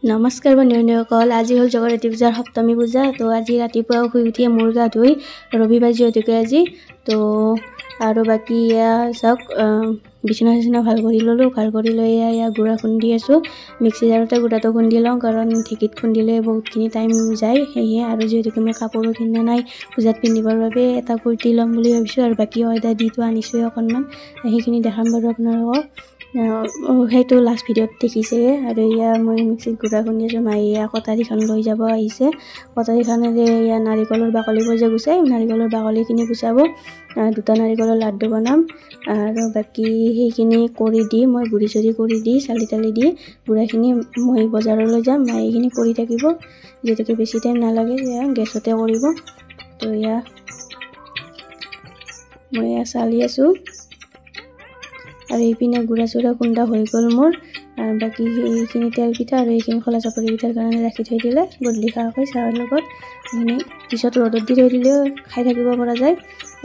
নমস্কাৰ বন্ধুসকল, আজি হ'ল জগতী পূজাৰ সপ্তমী পূজা। তো আজি ৰাতিপুৱা শুই উঠিয়ে মূৰ গা ধুই ৰবিবাৰ যিহেতুকে আজি তো আৰু বাকী চাওক বিচনা চিচনা ভাল কৰি ল'লোঁ। ভাল কৰি লৈ গুড়া খুন্দি আছোঁ। মিক্সি জাৰতে গুড়াটো খুন্দি লওঁ, কাৰণ ঢেঁকীত খুন্দিলে বহুতখিনি টাইম যায়। সেয়ে আৰু যিহেতুকে মই কাপোৰো কিনা নাই পূজাত পিন্ধিবৰ বাবে এটা কুৰ্তি ল'ম বুলি ভাবিছোঁ। আৰু বাকী অৰ্ডাৰ দিটো আনিছোঁৱে অকণমান, সেইখিনি দেখাম বাৰু আপোনালোকক। সেইটো লাষ্ট ভিডিঅ'ত দেখিছে। আৰু মই মিক্সিত গুড়া খুন্দি আছোঁ। মায়ে কটাৰীখন লৈ যাব আহিছে। কটাৰীখনেৰে নাৰিকলৰ বাকলিবোৰ যে গুচাই, নাৰিকলৰ বাকলিখিনি গুচাব। দুটা নাৰিকলৰ লাড্ডু বনাম। আৰু বাকী সেইখিনি কৰি দি মই গুড়ি চুৰি কৰি দি চালি তালি দি গুড়াখিনি মই বজাৰলৈ যাম। মায়ে এইখিনি কৰি থাকিব, যিহেতুকে বেছি টাইম নালাগে, গেছতে কৰিব। তো মই চালি আছোঁ। আৰু এইপিনে গুড়া চুড়া খুন্দা হৈ গ'ল মোৰ। আৰু বাকী সেইখিনি তেল পিঠা আৰু এইখিনি খোলা চাপৰি পিঠাৰ কাৰণে ৰাখি থৈ দিলে গধূলি খোৱাকৈ চাহৰ লগত। সেইখিনি পিছত ৰ'দত দি থৈ দিলেও খাই থাকিব পৰা যায়।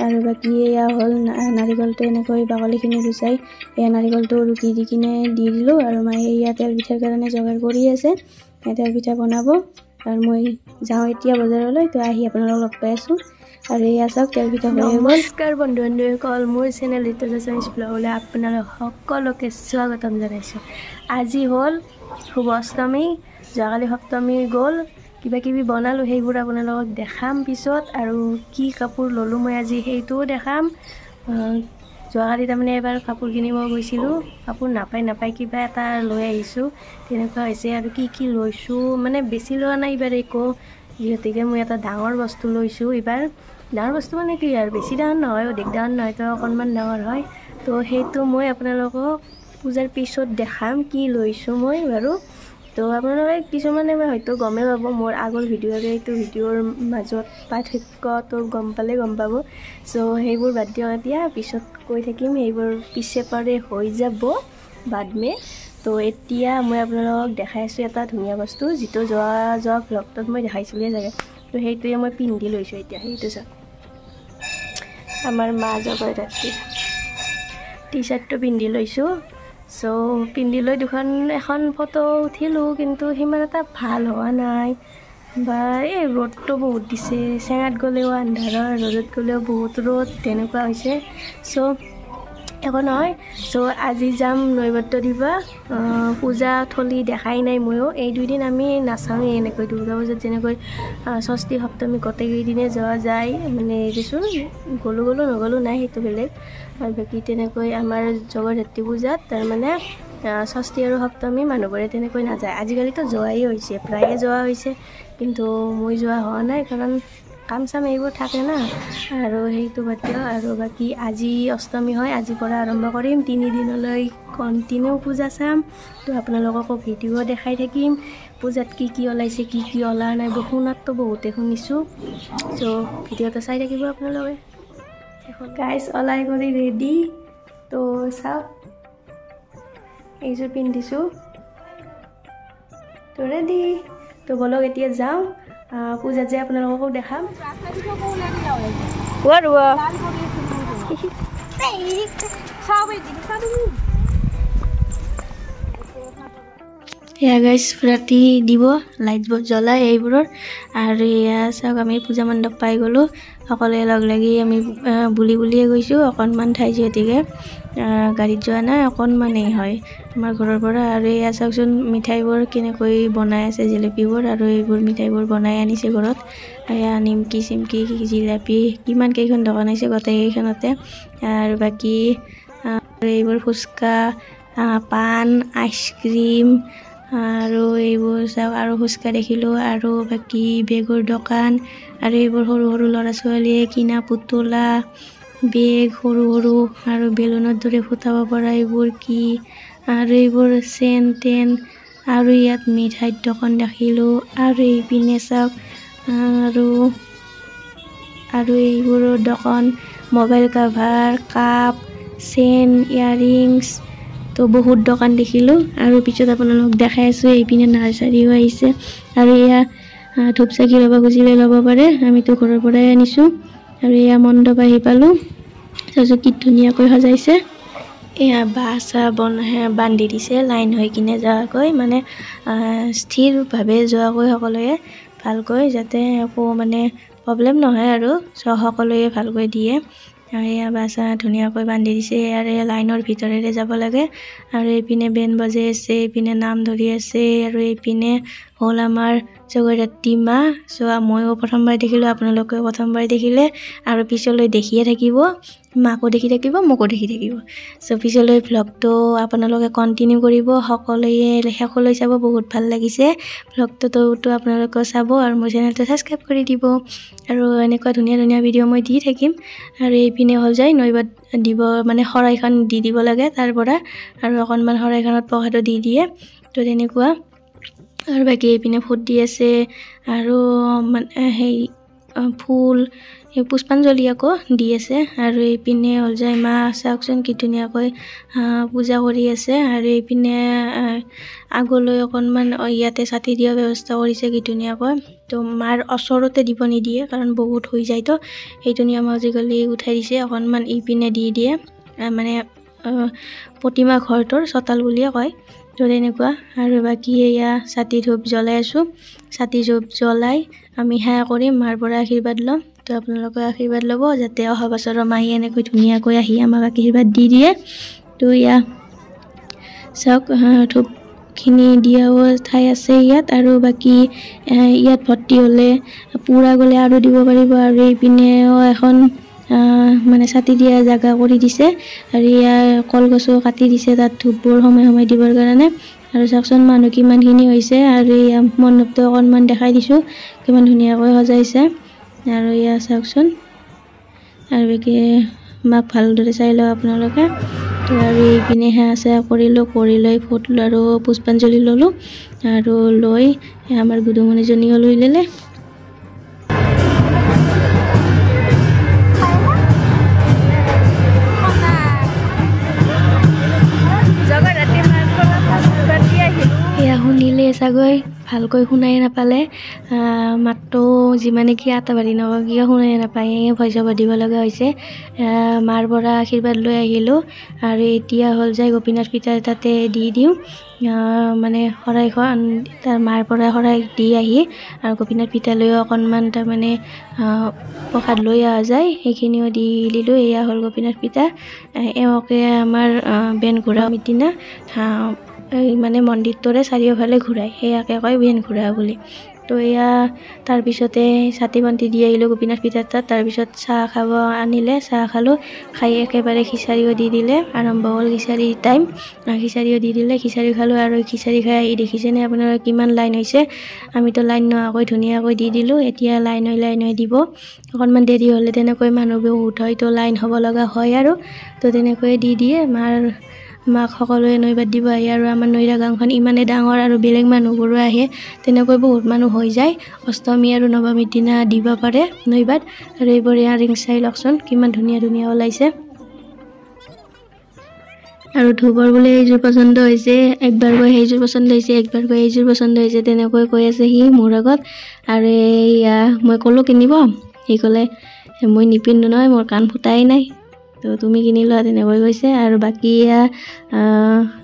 আৰু বাকী হ'ল নাৰিকলটো এনেকৈ বাকলিখিনি গুচাই নাৰিকলটো ৰুকি দি কিনে দি দিলোঁ। আৰু মায়ে তেল পিঠাৰ কাৰণে যোগাৰ কৰি আছে, তেল পিঠা বনাব। আৰু মই যাওঁ এতিয়া বজাৰলৈ। তো আহি আপোনালোকক লগ পাই আছোঁ। আৰু চাওক তেল পিঠা হৈ গ'ল। নমস্কাৰ বন্ধুসকল, মোৰ চেনেল ঋতুজা চাইন্স ব্লগলৈ আপোনালোক সকলোকে স্বাগতম জনাইছোঁ। আজি হ'ল শুভ অষ্টমী, যোৱাকালি সপ্তমী গ'ল। কিবা কিবি বনালোঁ, সেইবোৰ আপোনালোকক দেখাম পিছত। আৰু কি কাপোৰ ল'লোঁ মই আজি সেইটোও দেখাম। যোৱাকালি তাৰমানে এবাৰ কাপোৰ কিনিব গৈছিলোঁ, কাপোৰ নাপাই কিবা এটা লৈ আহিছোঁ, তেনেকুৱা হৈছে। আৰু কি লৈছোঁ মানে বেছি লোৱা নাই এইবাৰ একো, যিহেতুকে মই এটা ডাঙৰ বস্তু লৈছোঁ এইবাৰ। ডাঙৰ বস্তু মানে কি আৰু বেছি ডাঙৰ নহয়, অধিক ডাঙৰ নহয়, তো অকণমান ডাঙৰ হয়। তো সেইটো মই আপোনালোকক পূজাৰ পিছত দেখাম কি লৈছোঁ মই বাৰু। তো আপোনালোকে কিছুমানে হয়তো গমেই পাব, মোৰ আগৰ ভিডিঅ'ৰে এইটো ভিডিঅ'ৰ মাজত পাৰ্থক্যটো গম পাব। চ' সেইবোৰ বাদ দিওঁ, এতিয়া পিছত কৈ থাকিম, সেইবোৰ পিছে পাৰে হৈ যাব বাদমে। তো এতিয়া মই আপোনালোকক দেখাই আছোঁ এটা ধুনীয়া বস্তু, যিটো যোৱা ভ্লগটোত মই দেখাইছিলোঁৱে চাগে। তো সেইটোৱে মই পিন্ধি লৈছোঁ এতিয়া। সেইটো চাওক, আমাৰ মা জগদ্ধাত্ৰী টি চাৰ্টটো পিন্ধি লৈছোঁ। চ' পিন্ধি লৈ এখন ফটো উঠিলোঁ, কিন্তু সিমান এটা ভাল হোৱা নাই। বা এই ৰ'দটো বহুত দিছে, চেঙাত গ'লেও আন্ধাৰ, ৰ'দত গ'লেও বহুত ৰ'দ, তেনেকুৱা হৈছে। চ' একো নহয়। চ' আজি যাম নৈবদ্য দিব। পূজা থলী দেখাই নাই ময়ো। এই দুদিন আমি নাচাওঁৱেই এনেকৈ, দুৰ্গা পূজাত যেনেকৈ ষষ্ঠী সপ্তমী গোটেইকেইদিনে যোৱা যায়, মানে দেচোন গ'লোঁ নগ'লোঁ নাই, সেইটো বেলেগ। আৰু বাকী তেনেকৈ আমাৰ জগদ্ধাত্ৰী পূজাত তাৰমানে ষষ্ঠী আৰু সপ্তমী মানুহবোৰে তেনেকৈ নাযায়। আজিকালিতো যোৱাই হৈছে, প্ৰায়ে যোৱা হৈছে, কিন্তু মই যোৱা হোৱা নাই, কাৰণ কাম চাম এইবোৰ থাকে না। আৰু সেইটো বাদ দিয়ক। আৰু বাকী আজি অষ্টমী হয়, আজিৰ পৰা আৰম্ভ কৰিম, 3 দিনলৈ কণ্টিনিউ পূজা চাম। তো আপোনালোককো ভিডিঅ' দেখাই থাকিম, পূজাত কি ওলাইছে, কি ওলা নাই। শুনাততো বহুতে শুনিছোঁ। চ' ভিডিঅ'টো চাই থাকিব আপোনালোকে। গাইজ ওলাই কৰি ৰেডি। তো চাওক, এইযোৰ পিন্ধিছোঁ, তো ৰেডি। তো বলক এতিয়া যাওঁ, পূজাত যে আপোনালোককো দেখাম। এয়া গাইজ ৰাতি দিব লাইট জ্বলাই এইবোৰৰ। আৰু এয়া চাওক, আমি পূজা মণ্ডপ পাই গ'লোঁ। সকলোৱে লগ লাগি আমি বুলিয়ে গৈছোঁ। অকণমান ঠাই যিহেতুকে গাড়ীত যোৱা নাই, অকণমানেই হয় আমাৰ ঘৰৰ পৰা। আৰু এয়া চাওকচোন মিঠাইবোৰ কেনেকৈ বনাই আছে, জেলেপীবোৰ। আৰু এইবোৰ মিঠাইবোৰ বনাই আনিছে ঘৰত। এয়া নিমকি চিমকি জিলাপি কিমান কেইখন দোকান আছে গোটেইকেইখনতে। আৰু বাকী এইবোৰ ফুচকা, পাণ, আইচক্ৰীম, আৰু এইবোৰ চাওক, আৰু ফুচকা দেখিলোঁ। আৰু বাকী বেগৰ দোকান, আৰু এইবোৰ সৰু ল'ৰা ছোৱালীয়ে কিনা পুতলা, বেগ সৰু আৰু বেলুনৰ দৰে ফুটাব পৰা এইবোৰ কি, আৰু এইবোৰ চেন টেন। আৰু ইয়াত মিঠাইৰ দোকান দেখিলোঁ। আৰু এইপিনে চাওক, আৰু এইবোৰৰ দোকান, মোবাইল কাভাৰ, কাপ, চেন, ইয়াৰিংছ, তো বহুত দোকান দেখিলোঁ। আৰু পিছত আপোনালোকক দেখাই আছোঁ, এইপিনে নাৰ্চাৰীও আহিছে। আৰু এয়া ধূপ চাকি ল'ব খুজিলে ল'ব পাৰে, আমিতো ঘৰৰ পৰাই আনিছোঁ। আৰু এয়া মণ্ডপ আহি পালোঁ, চাইছোঁ কি ধুনীয়াকৈ সজাইছে। এয়া বাছা বান্ধি দিছে লাইন হৈ কিনে যোৱাকৈ মানে স্থিৰভাৱে যোৱাকৈ সকলোৱে ভালকৈ যাতে একো মানে প্ৰব্লেম নহয় আৰু সকলোৱে ভালকৈ দিয়ে। আৰু এয়া বাছা ধুনীয়াকৈ বান্ধি দিছে আৰু লাইনৰ ভিতৰেৰে যাব লাগে। আৰু এইপিনে বেণ্ড বজাই আছে, এইপিনে নাম ধৰি আছে। আৰু এইপিনে হ'ল আমাৰ জগতধাত্ৰী মা। ময়ো প্ৰথমবাৰ দেখিলোঁ, আপোনালোকেও প্ৰথমবাৰ দেখিলে আৰু পিছলৈ দেখিয়ে থাকিব, মাকো দেখি থাকিব, মোকো দেখি থাকিব। পিছলৈ ভ্লগটো আপোনালোকে কণ্টিনিউ কৰিব, সকলোৱে শেষলৈ চাব। বহুত ভাল লাগিছে ভ্লগটোতো আপোনালোকেও চাব আৰু মোৰ চেনেলটো ছাবস্ক্ৰাইব কৰি দিব। আৰু এনেকুৱা ধুনীয়া ধুনীয়া ভিডিঅ' মই দি থাকিম। আৰু এইপিনে হ'ল যায় নৈবাত দিব মানে শৰাইখন দি দিব লাগে তাৰ পৰা, আৰু অকণমান শৰাইখনত প্ৰসাদো দি দিয়ে। তো তেনেকুৱা আৰু বাকী এইপিনে ফুট দি আছে আৰু সেই ফুল পুষ্পাঞ্জলি আকৌ দি আছে। আৰু এইপিনে হ'ল যায় মা চাওকচোন কি ধুনীয়াকৈ পূজা কৰি আছে। আৰু এইপিনে আগলৈ অকণমান ইয়াতে ছাতি দিয়া ব্যৱস্থা কৰিছে কি ধুনীয়াকৈ। তো মাৰ ওচৰতে দিব নিদিয়ে কাৰণ বহুত হৈ যায়, তো সেইটো নিয়ম আজিকালি উঠাই দিছে। অকণমান ইপিনে দি দিয়ে মানে প্ৰতিমা ঘৰটোৰ চোতাল বুলিয়ে কয়। তো তেনেকুৱা আৰু বাকী এয়া চাতি ধূপ জ্বলাই আছোঁ। চাতি ধূপ জ্বলাই আমি সেৱা কৰি মাৰ পৰা আশীৰ্বাদ ল'ম। তো আপোনালোকে আশীৰ্বাদ ল'ব যাতে অহা বছৰৰ মাহী এনেকৈ ধুনীয়াকৈ আহি আমাক আশীৰ্বাদ দি দিয়ে। তো এয়া চাওক ধূপখিনি দিয়াও ঠাই আছে ইয়াত। আৰু বাকী ইয়াত ভৰ্তি হ'লে পুৰা গ'লে আৰু দিব পাৰিব। আৰু এইপিনেও এখন মানে ছাতি দিয়া জেগা কৰি দিছে। আৰু ইয়াৰ কলগছো কাটি দিছে তাত ধূপবোৰ সময়ে সময়ে দিবৰ কাৰণে। আৰু চাওকচোন মানুহ কিমানখিনি হৈছে। আৰু এয়া মণ্ডপটো অকণমান দেখাই দিছোঁ কিমান ধুনীয়াকৈ সজাইছে। আৰু এয়া চাওকচোন আৰু বাকী মাক ভালদৰে চাই লওক আপোনালোকে। তো আৰু এইপিনে সেৱা কৰিলোঁ, কৰি লৈ ফুট আৰু পুষ্পাঞ্জলি ল'লোঁ। আৰু লৈ আমাৰ গুদুমণিজনীও লৈ ল'লে। এয়া শুনিলে চাগৈ ভালকৈ শুনাই নাপালে, মাতটো যিমানে কি আটাবাঢ়ি নকওঁ কিয় শুনাই নাপায়, ভইচ অভাৰ দিব লগা হৈছে। মাৰ পৰা আশীৰ্বাদ লৈ আহিলোঁ। আৰু এতিয়া হ'ল যায় গোপীনাথ পিতাৰ তাতে দি দিওঁ মানে শৰাইখন তাৰ মাৰ পৰা শৰাই দি আহি আৰু গোপীনাথ পিতালৈও অকণমান তাৰমানে প্ৰসাদ লৈ অহা যায়, সেইখিনিও দি দিলোঁ। এয়া হ'ল গোপীনাথ পিতা। এওঁকে আমাৰ বেন ঘূৰা দিনা মানে মন্দিৰটোৰে চাৰিওফালে ঘূৰাই, সেয়াকে কয় বেন ঘূৰা বুলি। তো এয়া তাৰপিছতে চাতি বন্তি দি আহিলোঁ গোপীনাথ পিতাৰ তাত। তাৰপিছত চাহ খাব আনিলে, চাহ খালোঁ। খাই একেবাৰে খিচাৰিও দি দিলে, আৰম্ভ হ'ল খিচাৰিৰ টাইম। খিচাৰিও দি দিলে, খিচাৰি খালোঁ। আৰু খিচাৰি খাই আহি দেখিছেনে আপোনালোকে কিমান লাইন হৈছে। আমিতো লাইন নোহোৱাকৈ ধুনীয়াকৈ দি দিলোঁ। এতিয়া লাইন হৈ দিব। অকণমান দেৰি হ'লে তেনেকৈ মানুহ বহুত হয়, তো লাইন হ'ব লগা হয় আৰু। তো তেনেকৈয়ে দি দিয়ে মাক সকলোৱে নৈবাত দিব আহে। আৰু আমাৰ নৈৰা গাঁওখন ইমানে ডাঙৰ আৰু বেলেগ মানুহবোৰো আহে, তেনেকৈ বহুত মানুহ হৈ যায়। অষ্টমী আৰু নৱমীৰ দিনা দিব পাৰে নৈবাত। আৰু এইবোৰ ইয়াৰিং চাই লওকচোন কিমান ধুনীয়া ধুনীয়া ওলাইছে। আৰু ধূপৰ বোলে এইযোৰ পচন্দ হৈছে, একবাৰ গৈ সেইযোৰ পচন্দ হৈছে, একবাৰ গৈ এইযোৰ পচন্দ হৈছে, তেনেকৈ কৈ আছে সি মোৰ আগত। আৰু এয়া মই ক'লোঁ কিনিব, সি ক'লে মই নিপিন্ধো নহয়, মোৰ কাণ ফুটাই নাই, তো তুমি কিনি লোৱা, তেনেকৈ কৈছে। আৰু বাকী এয়া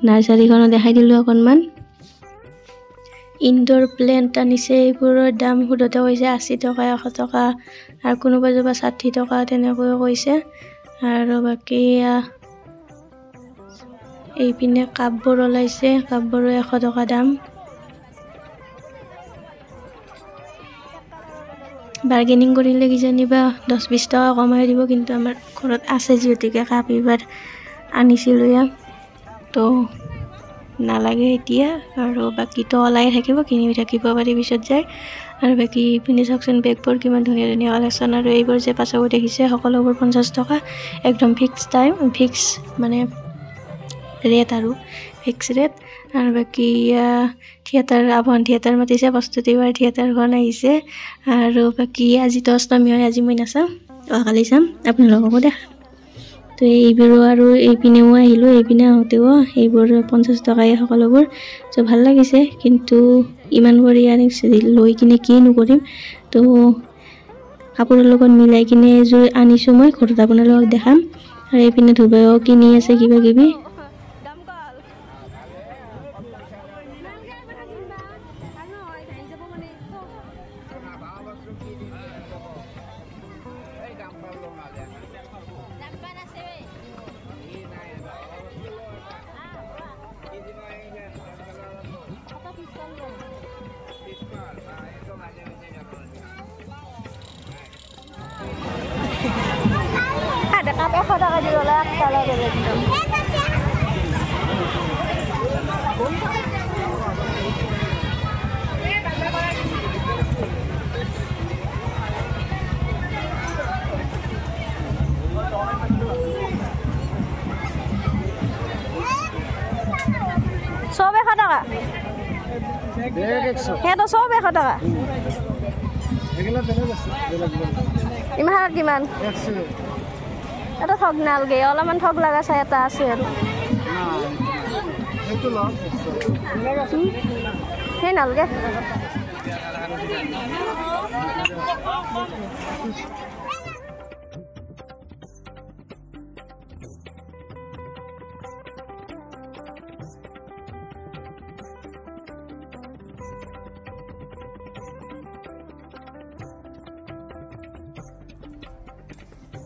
নাৰ্চাৰীখনো দেখাই দিলোঁ অকণমান। ইনডোৰ প্লেণ্ট আনিছে, এইবোৰৰ দাম সোধোতে কৈছে 80 টকা 100 টকা আৰু কোনোবা 60 টকা তেনেকৈ কৈছে। আৰু বাকী এইপিনে কাপবোৰ ওলাইছে, কাপবোৰো 100 টকা দাম। বাৰ্গেনিং কৰিলে কিজানিবা 10-20 টকা কমাই দিব, কিন্তু আমাৰ ঘৰত আছে যিহেতুকে কাপ এইবাৰ আনিছিলোঁ তো নালাগে এতিয়া। আৰু বাকীটো ওলাই থাকিব, কিনি থাকিব পাৰি পিছত যায়। আৰু বাকী পিনে চাওকচোন বেগবোৰ কিমান ধুনীয়া ধুনীয়া কালেকশ্যন। আৰু এইবোৰ যে পাছাব দেখিছে সকলোবোৰ 50 টকা, একদম ফিক্স মানে ৰেট আৰু ফিক্স ৰেট। আৰু বাকী থিয়েটাৰ আৱাহন থিয়েটাৰ মাতিছে, প্ৰস্তুতিবাৰ থিয়েটাৰখন আহিছে। আৰু বাকী আজিতো অষ্টমী হয়, আজি মই নাচাম, অহাকালি চাম, আপোনালোককো দেখাম। তো এইবোৰো আৰু এইপিনেও আহিলোঁ, এইপিনে আহোঁতেও এইবোৰ 50 টকাই সকলোবোৰ। তো ভাল লাগিছে, কিন্তু ইমান কৰি লৈ কিনে কিনো কৰিম, তো কাপোৰৰ লগত মিলাই কিনে এযোৰ আনিছোঁ মই, ঘৰত আপোনালোকক দেখাম। আৰু এইপিনে ধুবাও কিনি আছে কিবা কিবি। বাজি গ'লে 8টা লাগে একদম সব 100 টাকা সেইটো সব 100 টাকা ইমান কিমান এটা ঠগ নালগে অলপমান ঠগ লগা চাই এটা আছে আৰু সেই নালগে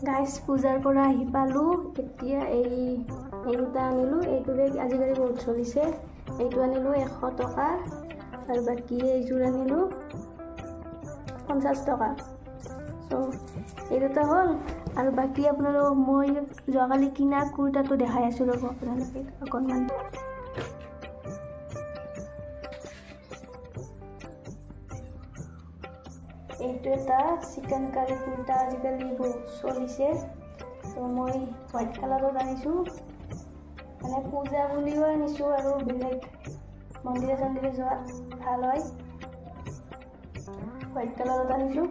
গাইজ পূজাৰ পৰা আহি পালোঁ এতিয়া এই দুটা আনিলোঁ এইটোৰে আজিকালি বহুত চলিছে এইটো আনিলোঁ 100 টকা আৰু বাকী এইযোৰ আনিলোঁ 50 টকা চ' এই দুটা হ'ল আৰু বাকী আপোনালোকক মই যোৱাকালি কিনা কুৰ্তাটো দেখাই আছোঁ ৰ'ব আপোনালোকে অকণমান এইটো এটা চিকেন কাৰী কুৰ্তা আজিকালি বহুত চলিছে তো মই হোৱাইট কালাৰত আনিছোঁ মানে পূজা বুলিও আনিছোঁ আৰু বেলেগ মন্দিৰে চন্দিৰে যোৱাত ভাল হয় হোৱাইট কালাৰত আনিছোঁ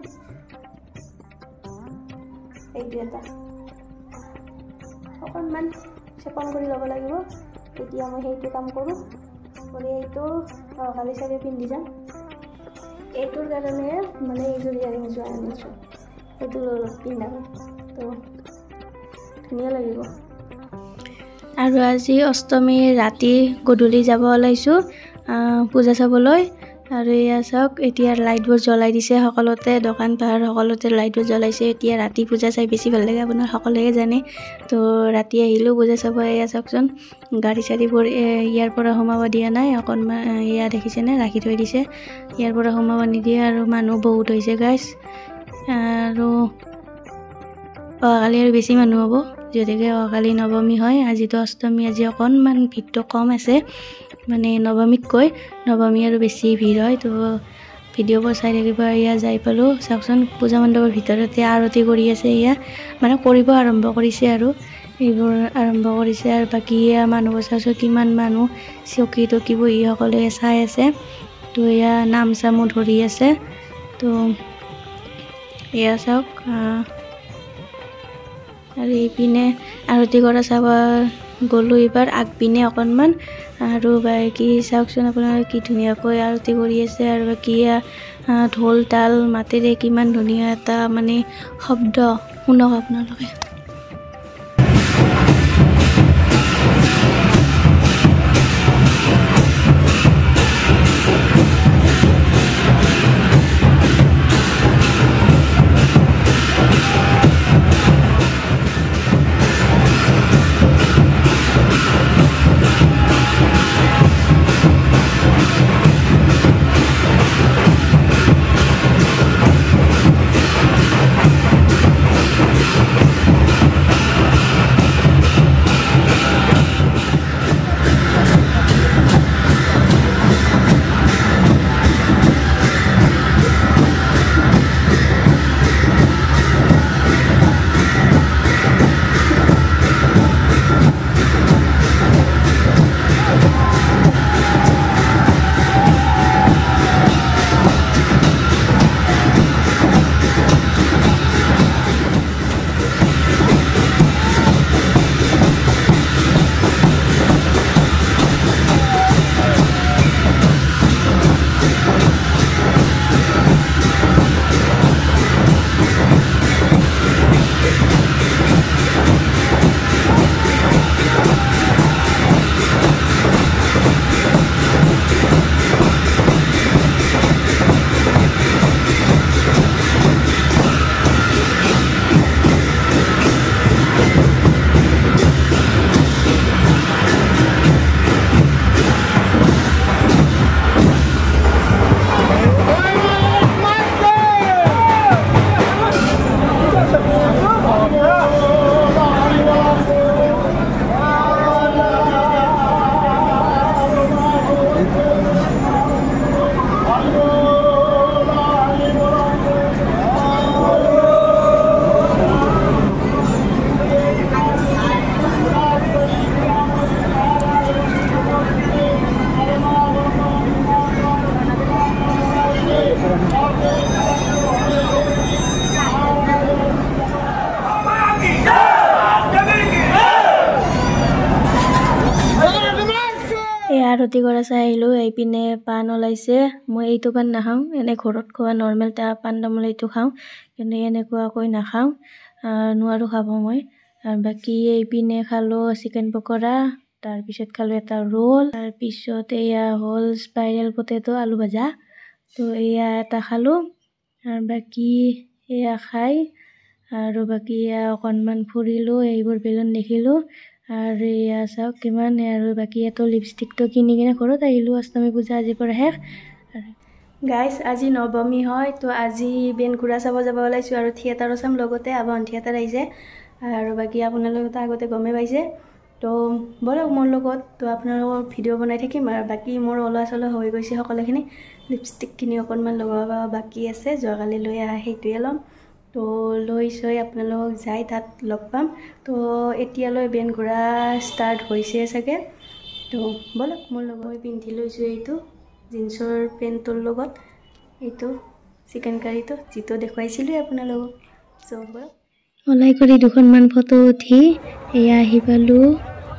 এইটো এটা অকণমান চেপন কৰি ল'ব লাগিব তেতিয়া মই সেইটো কাম কৰোঁ কৰি এইটো কালি চাগে পিন্ধি যাম এইটোৰ কাৰণে মানে এইযোৰ ইয়াৰিংযোৰ আনিছোঁ সেইটো পিন্ধাম তো ধুনীয়া লাগিব আৰু আজি অষ্টমীৰ ৰাতি গধূলি যাব ওলাইছোঁ পূজা চাবলৈ আৰু এয়া চাওক এতিয়া লাইটবোৰ জ্বলাই দিছে সকলোতে দোকান পাহাৰ সকলোতে লাইটবোৰ জ্বলাইছে এতিয়া ৰাতি পূজা চাই বেছি ভাল লাগে আপোনাৰ সকলোৱে জানে তো ৰাতি আহিলোঁ পূজা চাব এয়া চাওকচোন গাড়ী চাড়ীবোৰ ইয়াৰ পৰা সোমাব দিয়া নাই অকণমান এয়া দেখিছেনে ৰাখি থৈ দিছে ইয়াৰ পৰা সোমাব নিদিয়ে আৰু মানুহ বহুত হৈছে গাইজ আৰু অহাকালি আৰু বেছি মানুহ হ'ব যদিকে অহাকালি নৱমী হয় আজিতো অষ্টমী আজি অকণমান ভিৰটো কম আছে মানে নৱমীতকৈ নৱমী আৰু বেছি ভিৰ হয় তো ভিডিঅ'বোৰ চাই থাকিব এয়া যাই পালোঁ চাওকচোন পূজা মণ্ডপৰ ভিতৰতে আৰতি কৰি আছে এয়া মানে কৰিব আৰম্ভ কৰিছে আৰু এইবোৰ আৰম্ভ কৰিছে আৰু বাকী এয়া মানুহবোৰ চাইছোঁ কিমান মানুহ চকী টকী বহি সকলোৱে চাই আছে তো এয়া নাম চামো ধৰি আছে তো এয়া চাওক আৰু এইপিনে আৰতি কৰা চাব গ'লোঁ এইবাৰ আগপিনে অকণমান আৰু বাকী চাওকচোন আপোনালোকে কি ধুনীয়াকৈ আৰতি কৰি আছে আৰু বাকী ঢোল তাল মাতেৰে কিমান ধুনীয়া এটা মানে শব্দ শুনক আপোনালোকে আৰতি কৰা চাই আহিলোঁ। এইপিনে পাণ ওলাইছে। মই এইটো পাণ নাখাওঁ, এনে ঘৰত খোৱা নৰ্মেল পাণ তামোল এইটো খাওঁ, কিন্তু এনেকুৱাকৈ নাখাওঁ, নোৱাৰোঁ খাব মই। আৰু বাকী এইপিনে খালোঁ চিকেন পকৰা, তাৰপিছত খালোঁ এটা ৰোল, তাৰপিছত এয়া হ'ল স্পাইৰেল পটেটো আলু ভাজা। তো এয়া এটা খালোঁ, আৰু বাকী এয়া খাই আৰু বাকী এয়া অকণমান ফুৰিলোঁ, এইবোৰ বেলুন দেখিলোঁ, আৰু এয়া চাওক কিমান, আৰু বাকী এইটো লিপষ্টিকটো কিনি কিনে ঘৰত আহিলোঁ। অষ্টমী পূজা আজিৰ পৰা শেষ। গাইজ আজি নৱমী হয়, তো আজি বেনগুৰা চাব যাব ওলাইছোঁ, আৰু থিয়েটাৰো চাম লগতে। আবাহন থিয়েটাৰ আহিছে, আৰু বাকী আপোনালোকেতো আগতে গমেই পাইছে। তো বলক মোৰ লগত, তো আপোনালোকৰ ভিডিঅ' বনাই থাকিম। আৰু বাকী মোৰ ওলোৱা চলোৱা হৈ গৈছে সকলোখিনি। লিপষ্টিকখিনি অকণমান লগাব বাকী আছে, যোৱাকালি লৈ আহা সেইটোৱে ল'ম। তো লৈ চৈ আপোনালোকক যাই তাত লগ পাম। তো এতিয়ালৈ বেনগুৰা ষ্টাৰ্ট হৈছে চাগে। তো বলক মোৰ লগত। মই পিন্ধি লৈছোঁ এইটো জিন্সৰ পেণ্টটোৰ লগত, এইটো চিকেন কাৰীটো যিটো দেখুৱাইছিলোঁ আপোনালোকক। চ' বলক ওলাই কৰি দুখনমান ফটো উঠি এয়া আহি পালোঁ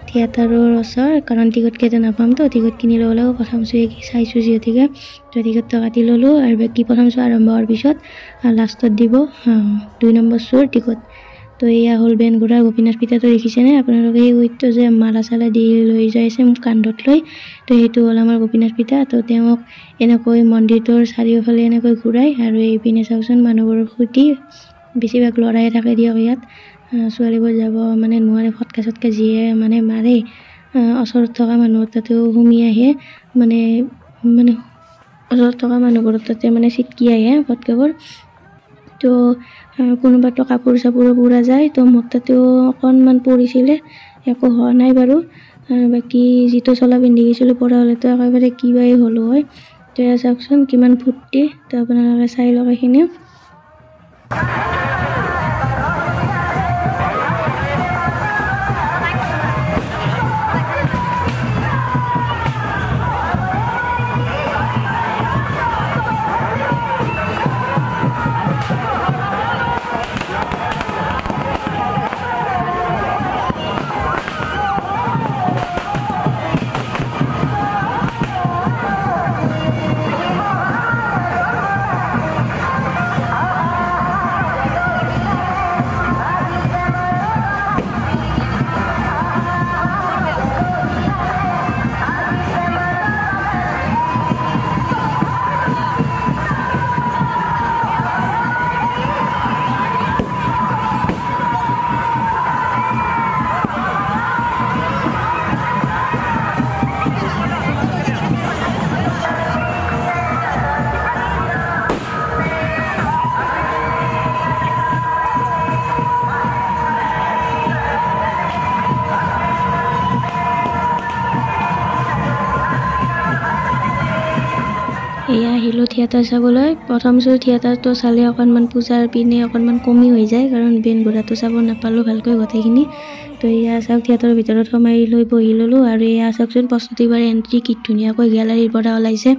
থিয়েটাৰৰ ওচৰ, কাৰণ টিকট কেইটা নাপামতো, টিকট কিনি ল'ব লাগিব। প্ৰথম চাইছোঁ যিহেতুকে, তো টিকটটো কাটি ল'লোঁ। আৰু বাকী প্ৰথম শ্ব' আৰম্ভ হোৱাৰ পিছত লাষ্টত দিব 2 নম্বৰ শ্ব'ৰ টিকট। তো এয়া হ'ল বেনগুৰা গোপীনাথ পিতাটো দেখিছেনে আপোনালোকে? এই ৱেটটো যে মালা চালা দি লৈ যাইছে মোক কান্ধত লৈ, তো সেইটো হ'ল আমাৰ গোপীনাথ পিতা। তো তেওঁক এনেকৈ মন্দিৰটোৰ চাৰিওফালে এনেকৈ ঘূৰাই, আৰু এইপিনে চাওকচোন মানুহবোৰৰ ফূৰ্তি, বেছিভাগ ল'ৰাই থাকে দিয়ক ইয়াত, ছোৱালীবোৰ যাব মানে নোৱাৰে, ফটকা চটকা যিয়ে মানে মাৰে, ওচৰত থকা মানুহৰ তাতেও সুমি আহে, মানে ওচৰত থকা মানুহবোৰৰ তাতে মানে চিটকি আহে ফটকাবোৰ। তো কোনোবাতো কাপোৰ চাপোৰো পুৰা যায়, তো মোৰ তাতেও অকণমান পৰিছিলে, একো হোৱা নাই বাৰু। বাকী যিটো চলা পিন্ধি গৈছিলোঁ পৰা হ'লেতো একেবাৰে কিবাই হ'লো হয়। তো এয়া চাওকচোন কিমান ফূৰ্তি, তো আপোনালোকে চাই লওক এইখিনি। এয়া আহিলোঁ থিয়েটাৰ চাবলৈ। প্ৰথম শ্ব' থিয়েটাৰটো চালে অকণমান পূজাৰ পিনে অকণমান কমি হৈ যায়, কাৰণ বেনগুৰাটো চাব নাপালোঁ ভালকৈ গোটেইখিনি। তো এয়া চাওক থিয়েটাৰৰ ভিতৰত সোমাই লৈ বহি ল'লোঁ, আৰু এয়া চাওকচোন 65বাৰ এণ্ট্ৰি কি ধুনীয়াকৈ গেলাৰীৰ পৰা ওলাইছে।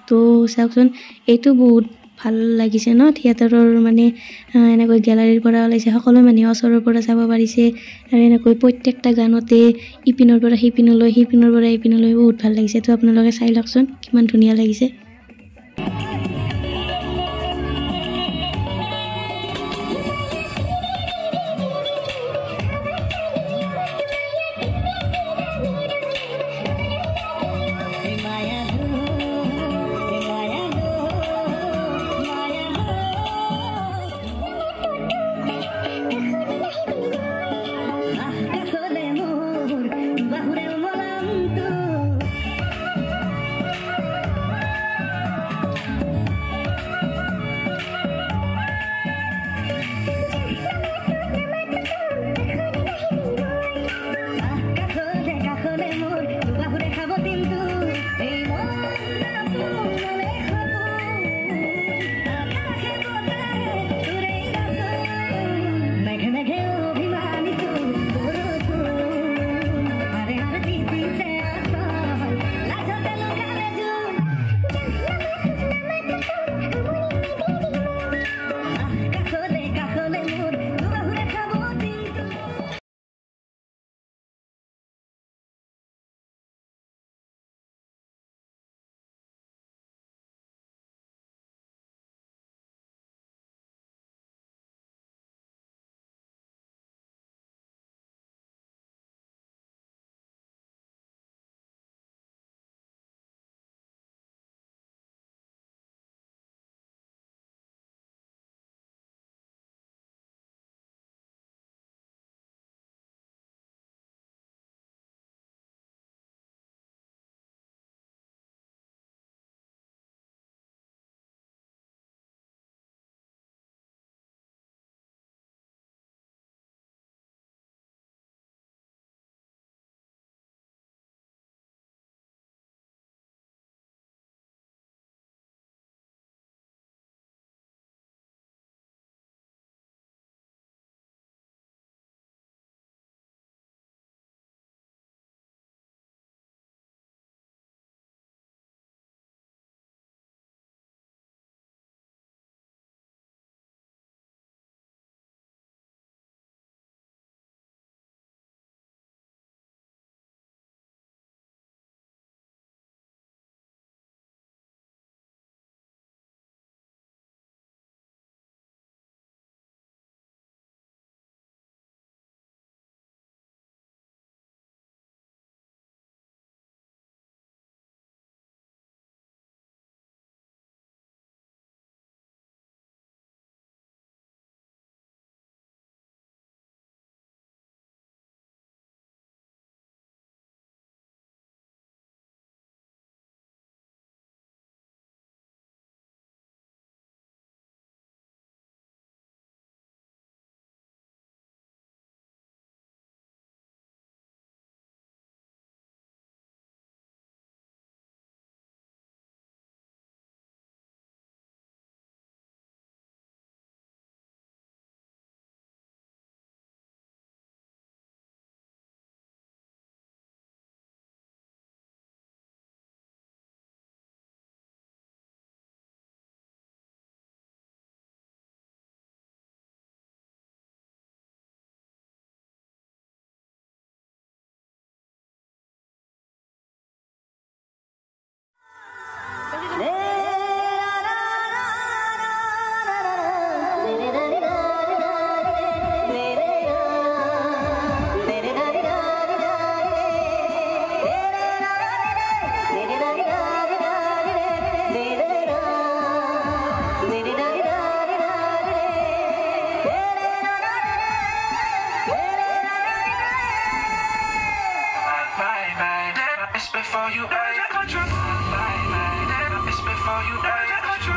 তো চাওকচোন এইটো বহুত ভাল লাগিছে ন, থিয়েটাৰৰ মানে এনেকৈ গেলাৰীৰ পৰা ওলাইছে, সকলো মানুহে ওচৰৰ পৰা চাব পাৰিছে, আৰু এনেকৈ প্ৰত্যেকটা গানতে ইপিনৰ পৰা সিপিনলৈ, সিপিনৰ পৰা ইপিনলৈ বহুত ভাল লাগিছে। তো আপোনালোকে চাই লওকচোন কিমান ধুনীয়া লাগিছে। before you, I got you. Never miss before you, I got you.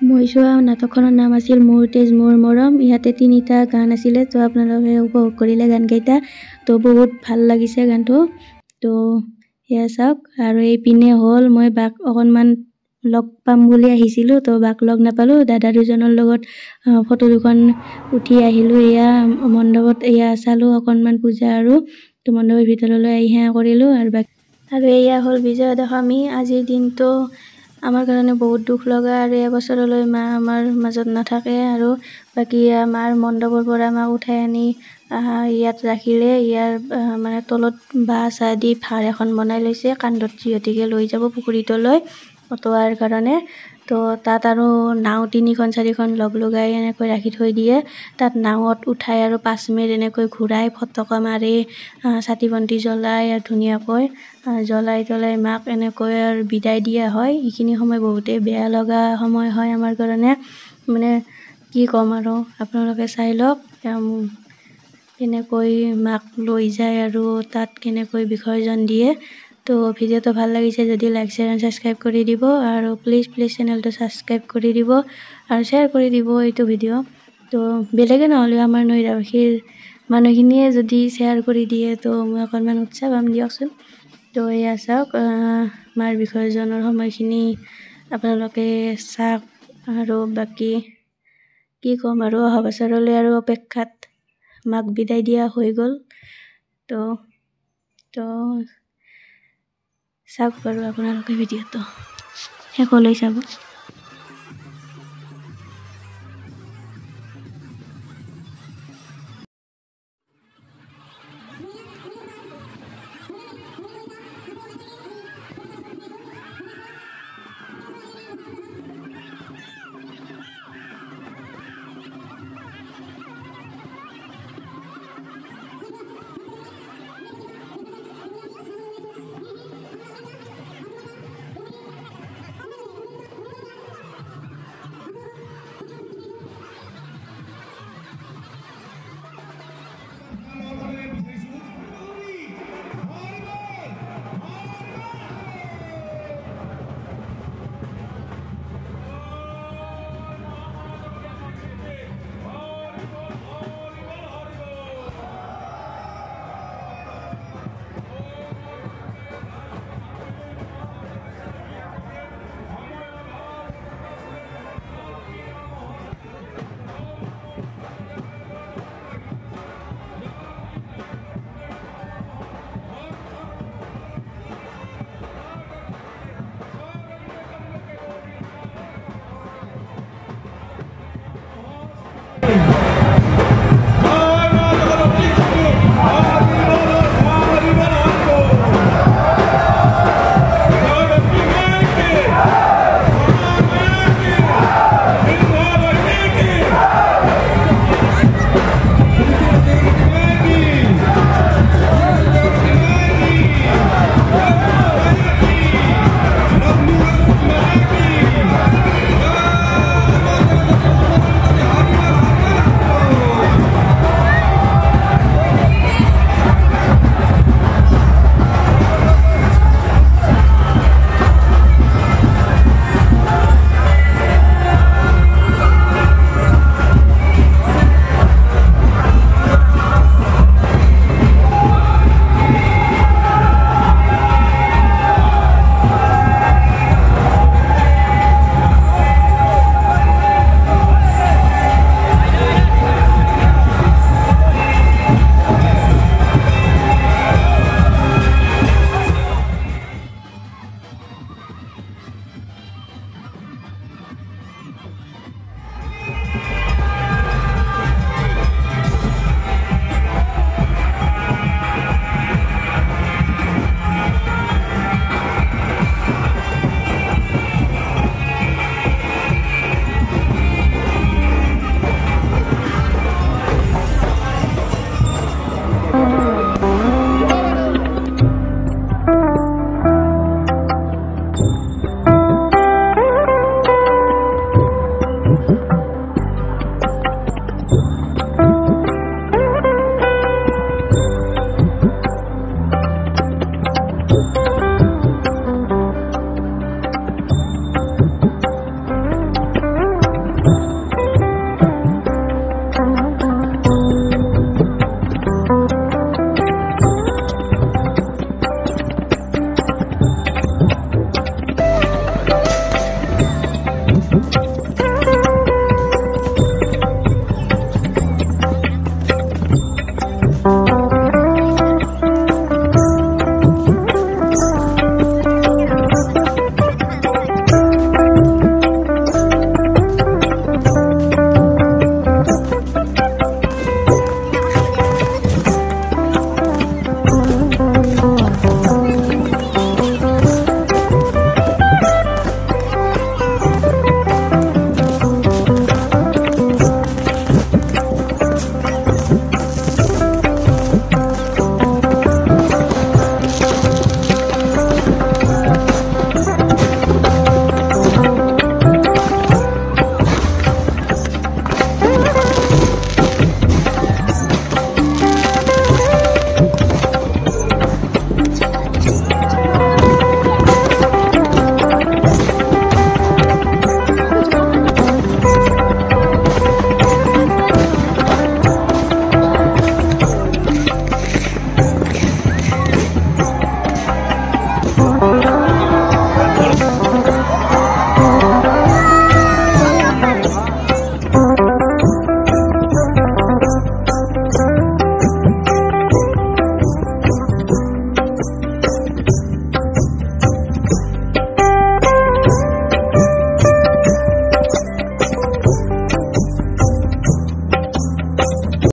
মই চোৱা নাটকখনৰ নাম আছিল মোৰ তেজ মোৰ মৰম। ইয়াতে তিনিটা গান আছিলে, তো আপোনালোকে উপভোগ কৰিলে গানকেইটা। তো বহুত ভাল লাগিছে গানটো। তো এয়া চাওক। আৰু এইপিনে হ'ল মই বাক অকণমান লগ পাম বুলি আহিছিলোঁ, তো বাক লগ নাপালোঁ। দাদা দুজনৰ লগত ফটো দুখন উঠি আহিলোঁ। এয়া মণ্ডপত এয়া চালোঁ অকণমান পূজা, আৰু তো মণ্ডপৰ ভিতৰলৈ আহি সেয়া কৰিলোঁ। আৰু এয়া হ'ল বিজয়া দশমী। আজিৰ দিনটো আমাৰ কাৰণে বহুত দুখ লগা, আৰু এবছৰলৈ মা আমাৰ মাজত নাথাকে। আৰু বাকী মাৰ মণ্ডপৰ পৰা মাক উঠাই আনি ইয়াত ৰাখিলে। ইয়াৰ মানে তলত বাঁহ চাহ দি ভাৰ এখন বনাই লৈছে, কান্ধত যিহতিকে লৈ যাব পুখুৰীটোলৈ। অতোৱাৰ কাৰণে। তো তাত আৰু নাও 3-4খন লগাই এনেকৈ ৰাখি থৈ দিয়ে। তাত নাৱত উঠাই আৰু 5 মিনিট এনেকৈ ঘূৰাই ফটকা মাৰি চাকি বন্তি জ্বলাই আৰু ধুনীয়াকৈ জ্বলাই মাক এনেকৈ আৰু বিদায় দিয়া হয়। এইখিনি সময় বহুতেই বেয়া লগা সময় হয় আমাৰ কাৰণে। মানে কি ক'ম আৰু আপোনালোকে চাই লওক কেনেকৈ মাক লৈ যায় আৰু তাত কেনেকৈ বিসৰ্জন দিয়ে। তো ভিডিঅ'টো ভাল লাগিছে যদি লাইক শ্বেয়াৰ এণ্ড ছাবস্ক্ৰাইব কৰি দিব আৰু প্লিজ চেনেলটো ছাবস্ক্ৰাইব কৰি দিব আৰু শ্বেয়াৰ কৰি দিব এইটো ভিডিঅ'। তো বেলেগে নহ'লেও আমাৰ নৈৰাবাসীৰ মানুহখিনিয়ে যদি শ্বেয়াৰ কৰি দিয়ে তো মই অকণমান উৎসাহ পাম দিয়কচোন। তো এয়া চাওক মাৰ বিসৰ্জনৰ সময়খিনি আপোনালোকে চাওক আৰু বাকী কি ক'ম আৰু অহা বছৰলৈ আৰু অপেক্ষাত মাক বিদায় দিয়া হৈ গ'ল। তো চাওক বাৰু আপোনালোকে ভিডিঅ'টো শেষলৈ চাব।